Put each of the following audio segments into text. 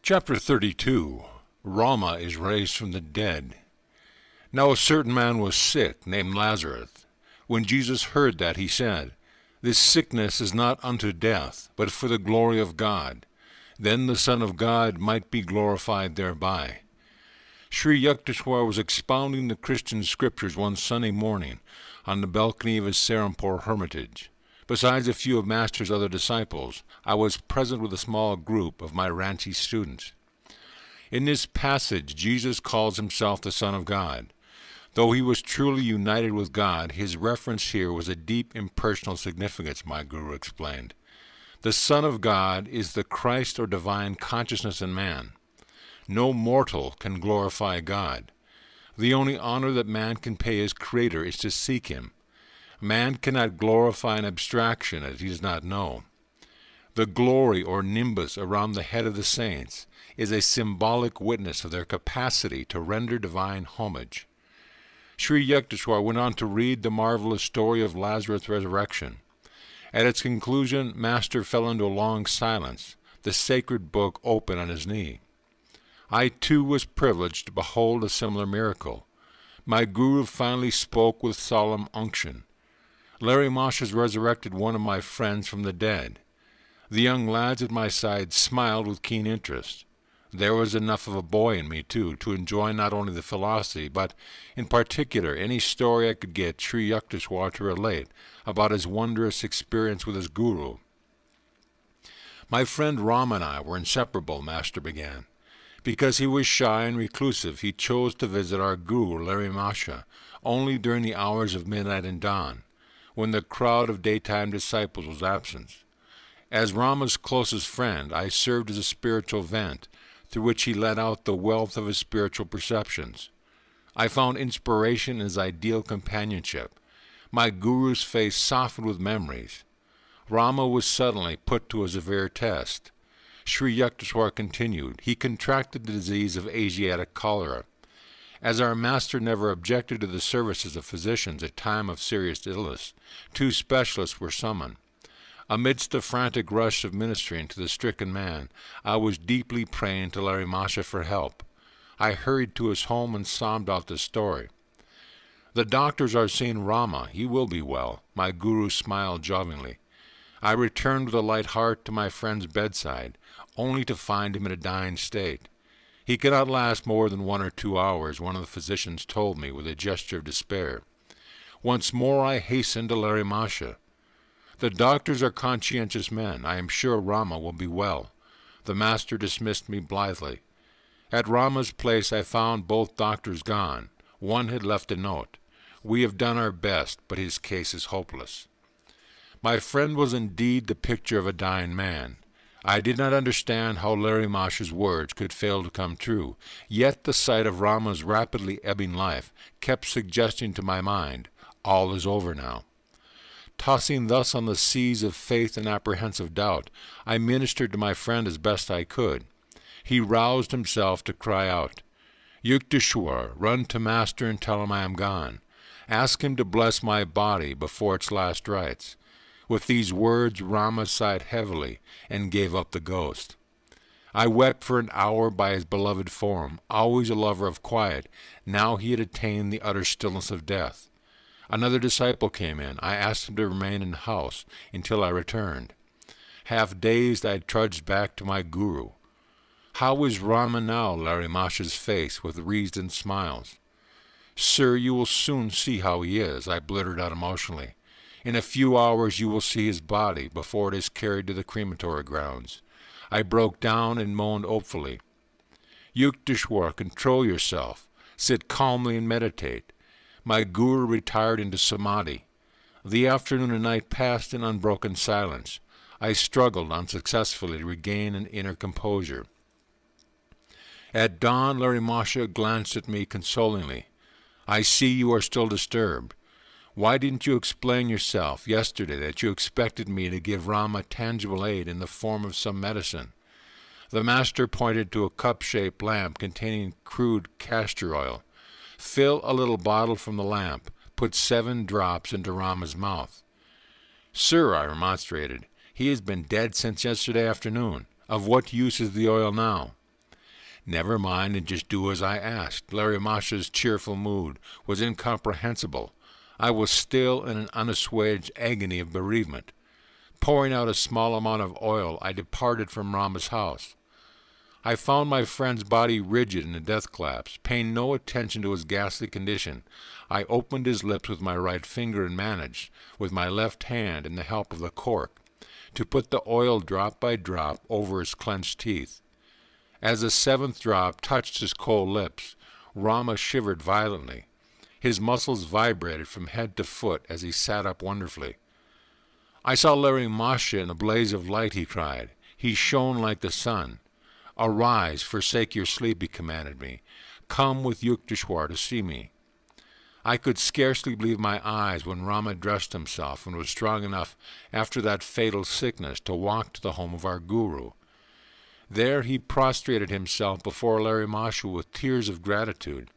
Chapter 32. Rama is raised from the dead. Now a certain man was sick, named Lazarus. When Jesus heard that, he said, This sickness is not unto death, but for the glory of God. Then the Son of God might be glorified thereby. Sri Yukteswar was expounding the Christian scriptures one Sunday morning on the balcony of his Serampore hermitage. Besides a few of Master's other disciples, I was present with a small group of my Ranchi students. In this passage, Jesus calls himself the Son of God. Though he was truly united with God, his reference here was a deep impersonal significance, my Guru explained. The Son of God is the Christ or divine consciousness in man. No mortal can glorify God. The only honor that man can pay his Creator is to seek him. Man cannot glorify an abstraction that he does not know. The glory or nimbus around the head of the saints is a symbolic witness of their capacity to render divine homage. Sri Yukteswar went on to read the marvelous story of Lazarus' resurrection. At its conclusion, Master fell into a long silence, the sacred book open on his knee. I too was privileged to behold a similar miracle. My Guru finally spoke with solemn unction. Larry Mosh has resurrected one of my friends from the dead. The young lads at my side smiled with keen interest. There was enough of a boy in me, too, to enjoy not only the philosophy, but, in particular, any story I could get Sri Yukteswar to relate about his wondrous experience with his Guru. My friend Ram and I were inseparable, Master began. Because he was shy and reclusive, he chose to visit our Guru, Larry Masha, only during the hours of midnight and dawn, when the crowd of daytime disciples was absent. As Rama's closest friend, I served as a spiritual vent, through which he let out the wealth of his spiritual perceptions. I found inspiration in his ideal companionship. My Guru's face softened with memories. Rama was suddenly put to a severe test. Sri Yukteswar continued. He contracted the disease of Asiatic cholera. As our Master never objected to the services of physicians at time of serious illness, 2 specialists were summoned. Amidst the frantic rush of ministering to the stricken man, I was deeply praying to Larry Masha for help. I hurried to his home and sobbed out the story. The doctors are seeing Rama. He will be well. My Guru smiled jovially. I returned with a light heart to my friend's bedside, only to find him in a dying state. He cannot last more than 1 or 2 hours, one of the physicians told me with a gesture of despair. Once more I hastened to Larry Masha. The doctors are conscientious men. I am sure Rama will be well. The Master dismissed me blithely. At Rama's place I found both doctors gone. One had left a note. We have done our best, but his case is hopeless. My friend was indeed the picture of a dying man. I did not understand how Larry Masha's words could fail to come true, yet the sight of Rama's rapidly ebbing life kept suggesting to my mind, all is over now. Tossing thus on the seas of faith and apprehensive doubt, I ministered to my friend as best I could. He roused himself to cry out, Yukteswar, run to Master and tell him I am gone. Ask him to bless my body before its last rites. With these words Rama sighed heavily and gave up the ghost. I wept for an hour by his beloved form, always a lover of quiet. Now he had attained the utter stillness of death. Another disciple came in. I asked him to remain in the house until I returned. Half dazed, I trudged back to my Guru. How is Rama now? Larry Masha's face with wreathed smiles. Sir, you will soon see how he is, I blurted out emotionally. In a few hours you will see his body before it is carried to the crematory grounds. I broke down and moaned hopefully. Yukteswar, control yourself. Sit calmly and meditate. My Guru retired into samadhi. The afternoon and night passed in unbroken silence. I struggled unsuccessfully to regain an inner composure. At dawn, Larry Masha glanced at me consolingly. I see you are still disturbed. Why didn't you explain yourself yesterday that you expected me to give Rama tangible aid in the form of some medicine? The Master pointed to a cup-shaped lamp containing crude castor oil. Fill a little bottle from the lamp. Put 7 drops into Rama's mouth. Sir, I remonstrated, he has been dead since yesterday afternoon. Of what use is the oil now? Never mind and just do as I asked. Larry Masha's cheerful mood was incomprehensible. I was still in an unassuaged agony of bereavement. Pouring out a small amount of oil, I departed from Rama's house. I found my friend's body rigid in a death collapse. Paying no attention to his ghastly condition, I opened his lips with my right finger and managed, with my left hand and the help of the cork, to put the oil drop by drop over his clenched teeth. As the seventh drop touched his cold lips, Rama shivered violently. His muscles vibrated from head to foot as he sat up wonderfully. "I saw Larry Masha in a blaze of light," he cried. "He shone like the sun. 'Arise, forsake your sleep,' he commanded me. 'Come with Yukteswar to see me.' I could scarcely believe my eyes when Rama dressed himself and was strong enough after that fatal sickness to walk to the home of our Guru. There he prostrated himself before Larry Masha with tears of gratitude.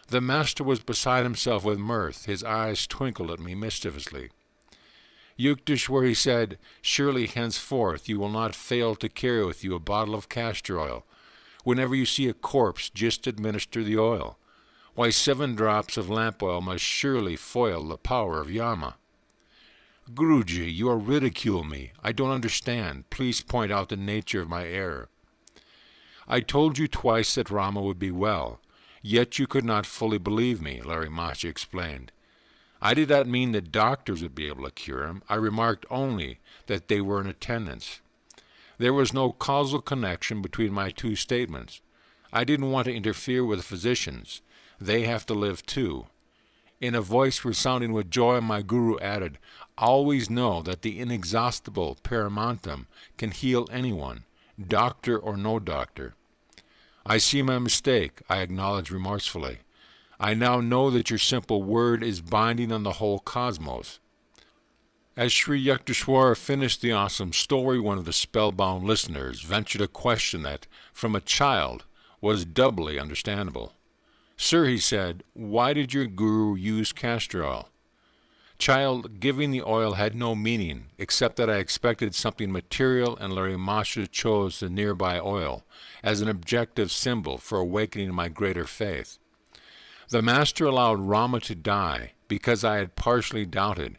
The master was beside himself with mirth. His eyes twinkled at me mischievously. 'Yukteswar,' he said, 'surely henceforth you will not fail to carry with you a bottle of castor oil. Whenever you see a corpse, just administer the oil. Why, 7 drops of lamp oil must surely foil the power of Yama.' 'Guruji, you are ridiculing me. I don't understand. Please point out the nature of my error.' 'I told you twice that Rama would be well, yet you could not fully believe me,' Larry Masha explained. 'I did not mean that doctors would be able to cure him. I remarked only that they were in attendance. There was no causal connection between my two statements. I didn't want to interfere with the physicians. They have to live too.' In a voice resounding with joy, my guru added, 'Always know that the inexhaustible Paramahansa can heal anyone, doctor or no doctor.' 'I see my mistake,' I acknowledged remorsefully. 'I now know that your simple word is binding on the whole cosmos.' As Sri Yukteswar finished the awesome story, one of the spellbound listeners ventured a question that, from a child, was doubly understandable. 'Sir,' he said, 'why did your guru use castor oil?' 'Child, giving the oil had no meaning, except that I expected something material, and Larry Masha chose the nearby oil as an objective symbol for awakening my greater faith. The master allowed Rama to die because I had partially doubted,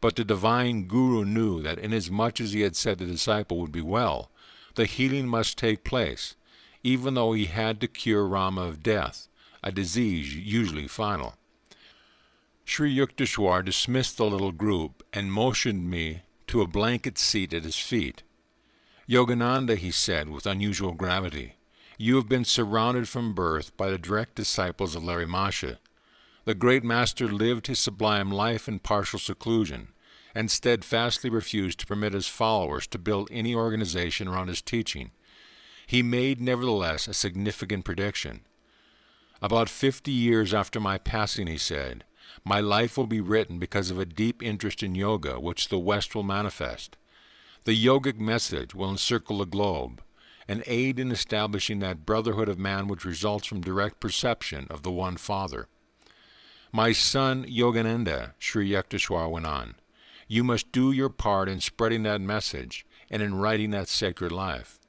but the divine guru knew that inasmuch as he had said the disciple would be well, the healing must take place, even though he had to cure Rama of death, a disease usually final. Sri Yukteswar dismissed the little group and motioned me to a blanket seat at his feet. 'Yogananda,' he said with unusual gravity, 'you have been surrounded from birth by the direct disciples of Larry Masha. The great master lived his sublime life in partial seclusion, and steadfastly refused to permit his followers to build any organization around his teaching. He made, nevertheless, a significant prediction. About 50 years after my passing, he said, my life will be written because of a deep interest in yoga which the West will manifest. The yogic message will encircle the globe, and aid in establishing that brotherhood of man which results from direct perception of the one Father. My son Yogananda,' Sri Yukteswar went on, 'you must do your part in spreading that message and in writing that sacred life.'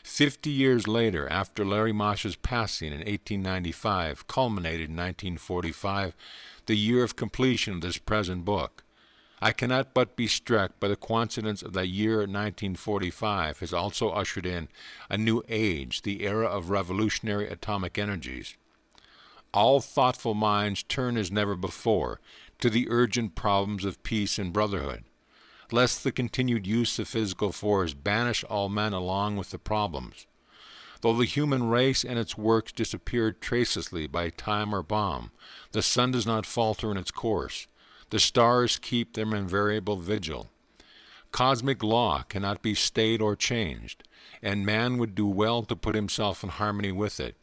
50 years later, after Larry Masha's passing in 1895, culminated in 1945, the year of completion of this present book, I cannot but be struck by the coincidence of that year 1945 has also ushered in a new age, the era of revolutionary atomic energies. All thoughtful minds turn as never before to the urgent problems of peace and brotherhood, lest the continued use of physical force banish all men along with the problems. Though the human race and its works disappeared tracelessly by time or bomb, the sun does not falter in its course. The stars keep their invariable vigil. Cosmic law cannot be stayed or changed, and man would do well to put himself in harmony with it.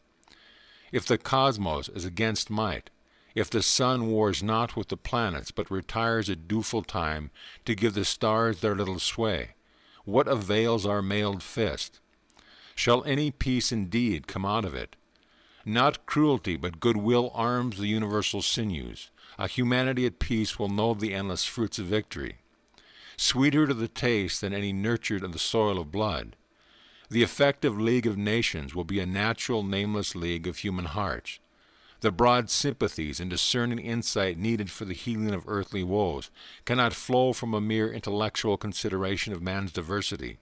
If the cosmos is against might, if the sun wars not with the planets, but retires at due time to give the stars their little sway, what avails our mailed fist? Shall any peace indeed come out of it? Not cruelty, but goodwill arms the universal sinews. A humanity at peace will know the endless fruits of victory. Sweeter to the taste than any nurtured in the soil of blood. The effective League of Nations will be a natural, nameless league of human hearts. The broad sympathies and discerning insight needed for the healing of earthly woes cannot flow from a mere intellectual consideration of man's diversity,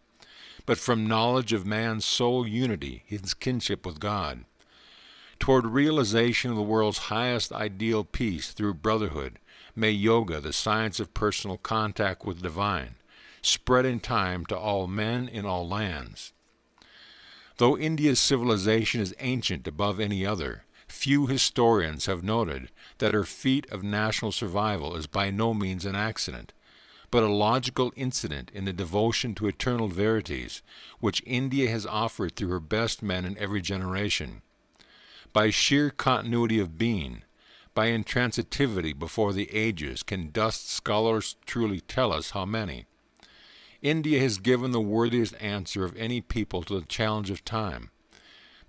but from knowledge of man's soul unity, his kinship with God. Toward realization of the world's highest ideal peace through brotherhood, may yoga, the science of personal contact with the divine, spread in time to all men in all lands. Though India's civilization is ancient above any other, few historians have noted that her feat of national survival is by no means an accident, but a logical incident in the devotion to eternal verities which India has offered through her best men in every generation. By sheer continuity of being, by intransitivity before the ages, can dust scholars truly tell us how many. India has given the worthiest answer of any people to the challenge of time.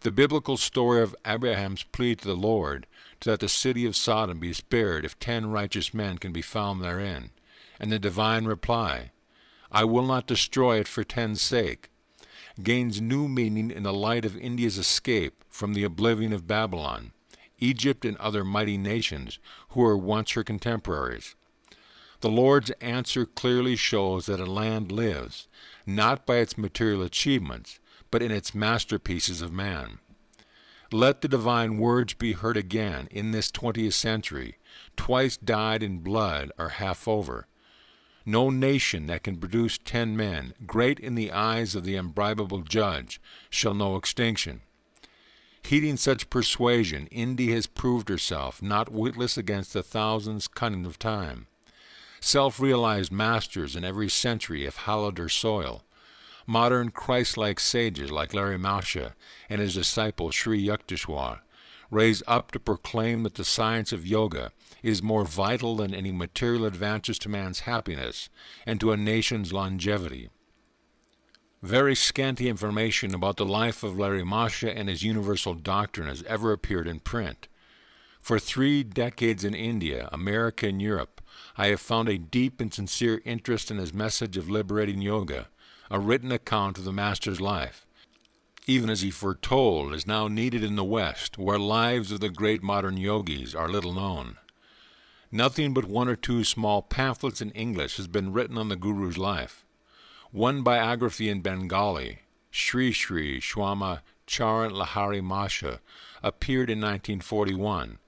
The biblical story of Abraham's plea to the Lord that the city of Sodom be spared if 10 righteous men can be found therein, and the divine reply, I will not destroy it for 10's sake, gains new meaning in the light of India's escape from the oblivion of Babylon, Egypt and other mighty nations who were once her contemporaries. The Lord's answer clearly shows that a land lives, not by its material achievements, but in its masterpieces of man. Let the divine words be heard again in this 20th century, twice dyed in blood are half over. No nation that can produce 10 men, great in the eyes of the imbribable judge, shall know extinction. Heeding such persuasion, India has proved herself not witless against the thousands cunning of time. Self-realized masters in every century have hallowed her soil. Modern Christ-like sages like Larry Masha and his disciple Sri Yukteswar raise up to proclaim that the science of yoga is more vital than any material advances to man's happiness and to a nation's longevity. Very scanty information about the life of Larry Masha and his universal doctrine has ever appeared in print. For 3 decades in India, America, and Europe, I have found a deep and sincere interest in his message of liberating yoga, a written account of the Master's life, even as he foretold is now needed in the West, where lives of the great modern yogis are little known. Nothing but 1 or 2 small pamphlets in English has been written on the Guru's life. One biography in Bengali, Sri Sri Swami Charan Lahari Masha, appeared in 1941.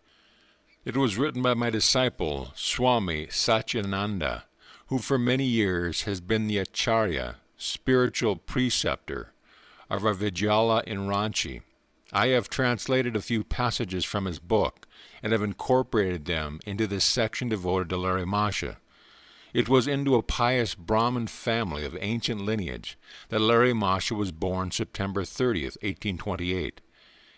It was written by my disciple, Swami Satyananda, who for many years has been the Acharya, spiritual preceptor, of our Vidyala in Ranchi. I have translated a few passages from his book and have incorporated them into this section devoted to Larry Masha. It was into a pious Brahmin family of ancient lineage that Larry Masha was born September 30th, 1828.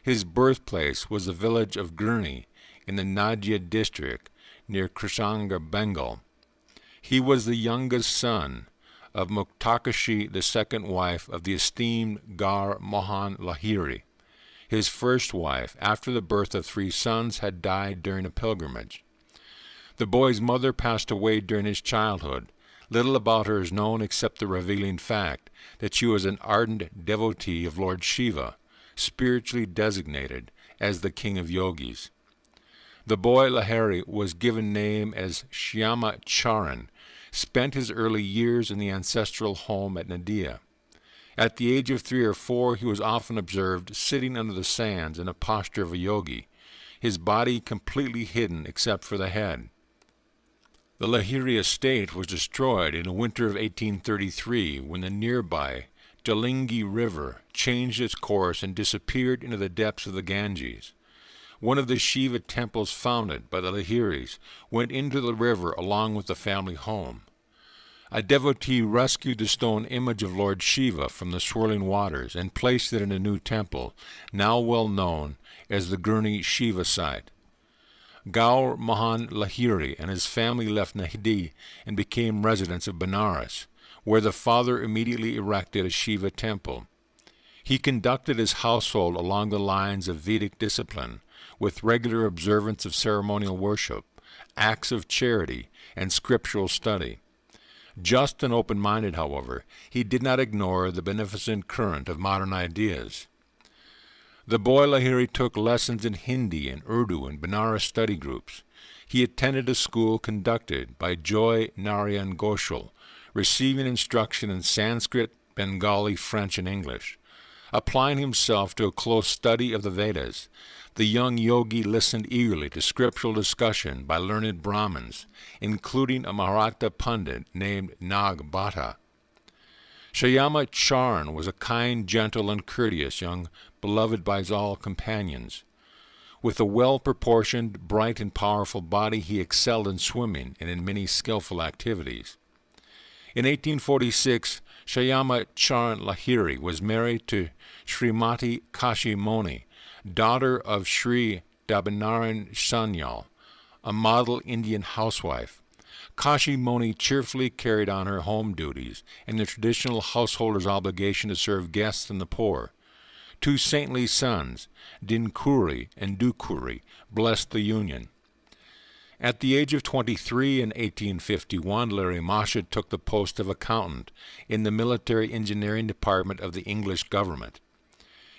His birthplace was the village of Gurney in the Nadia district near Krishnagir, Bengal. He was the youngest son of Muktakashi, the second wife of the esteemed Gar Mohan Lahiri. His first wife, after the birth of 3 sons, had died during a pilgrimage. The boy's mother passed away during his childhood. Little about her is known except the revealing fact that she was an ardent devotee of Lord Shiva, spiritually designated as the king of yogis. The boy Lahiri was given name as Shyama Charan, spent his early years in the ancestral home at Nadia. At the age of 3 or 4, he was often observed sitting under the sands in a posture of a yogi, his body completely hidden except for the head. The Lahiri estate was destroyed in the winter of 1833 when the nearby Jalingi River changed its course and disappeared into the depths of the Ganges. One of the Shiva temples founded by the Lahiris went into the river along with the family home. A devotee rescued the stone image of Lord Shiva from the swirling waters and placed it in a new temple, now well known as the Gurney Shiva site. Gaur Mohan Lahiri and his family left Nahdi and became residents of Benares, where the father immediately erected a Shiva temple. He conducted his household along the lines of Vedic discipline, with regular observance of ceremonial worship, acts of charity, and scriptural study. Just and open-minded, however, he did not ignore the beneficent current of modern ideas. The boy Lahiri took lessons in Hindi and Urdu and Benares study groups. He attended a school conducted by Joy Narayan Ghoshal, receiving instruction in Sanskrit, Bengali, French, and English. Applying himself to a close study of the Vedas, the young yogi listened eagerly to scriptural discussion by learned Brahmins, including a Maratha pundit named Nag Bhatta. Shyama Charn was a kind, gentle, and courteous young beloved by all companions. With a well-proportioned, bright, and powerful body, he excelled in swimming and in many skillful activities. In 1846, Shyama Charn Lahiri was married to Srimati Kashi Moni, daughter of Sri Dabinaran Sanyal, a model Indian housewife. Kashi Moni cheerfully carried on her home duties and the traditional householder's obligation to serve guests and the poor. Two saintly sons, Dinkuri and Dukuri, blessed the union. At the age of 23 in 1851, Larry Masha took the post of accountant in the military engineering department of the English government.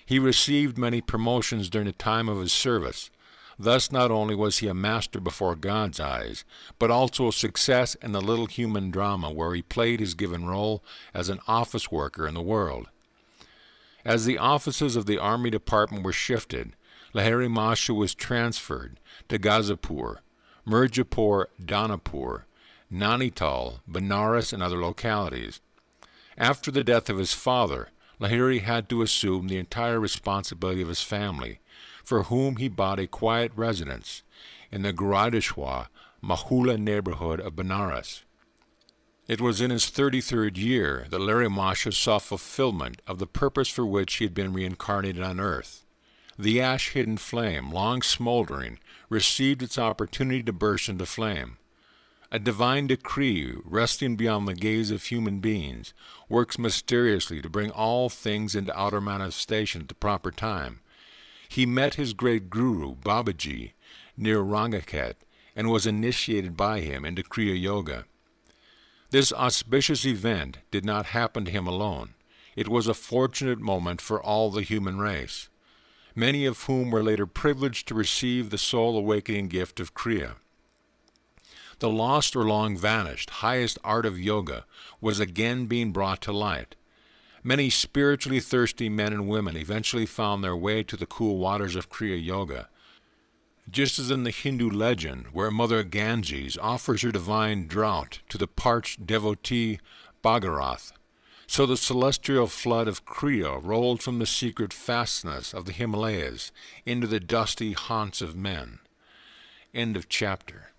He received many promotions during the time of his service. Thus not only was he a master before God's eyes, but also a success in the little human drama where he played his given role as an office worker in the world. As the offices of the Army Department were shifted, Lahiri Masha was transferred to Gazipur, Mirzapur, Danapur, Nainital, Benares, and other localities. After the death of his father, Lahiri had to assume the entire responsibility of his family, for whom he bought a quiet residence in the Gradishwa, Mahula neighborhood of Benares. It was in his 33rd year that Lahiri Masha saw fulfillment of the purpose for which he had been reincarnated on earth. The ash-hidden flame, long smoldering, received its opportunity to burst into flame. A divine decree, resting beyond the gaze of human beings, works mysteriously to bring all things into outer manifestation at the proper time. He met his great guru, Babaji, near Rangaket, and was initiated by him into Kriya Yoga. This auspicious event did not happen to him alone. It was a fortunate moment for all the human race, many of whom were later privileged to receive the soul-awakening gift of Kriya. The lost or long vanished highest art of yoga was again being brought to light. Many spiritually thirsty men and women eventually found their way to the cool waters of Kriya Yoga. Just as in the Hindu legend, where Mother Ganges offers her divine draught to the parched devotee Bhagirath, so the celestial flood of Kriya rolled from the secret fastness of the Himalayas into the dusty haunts of men. End of chapter.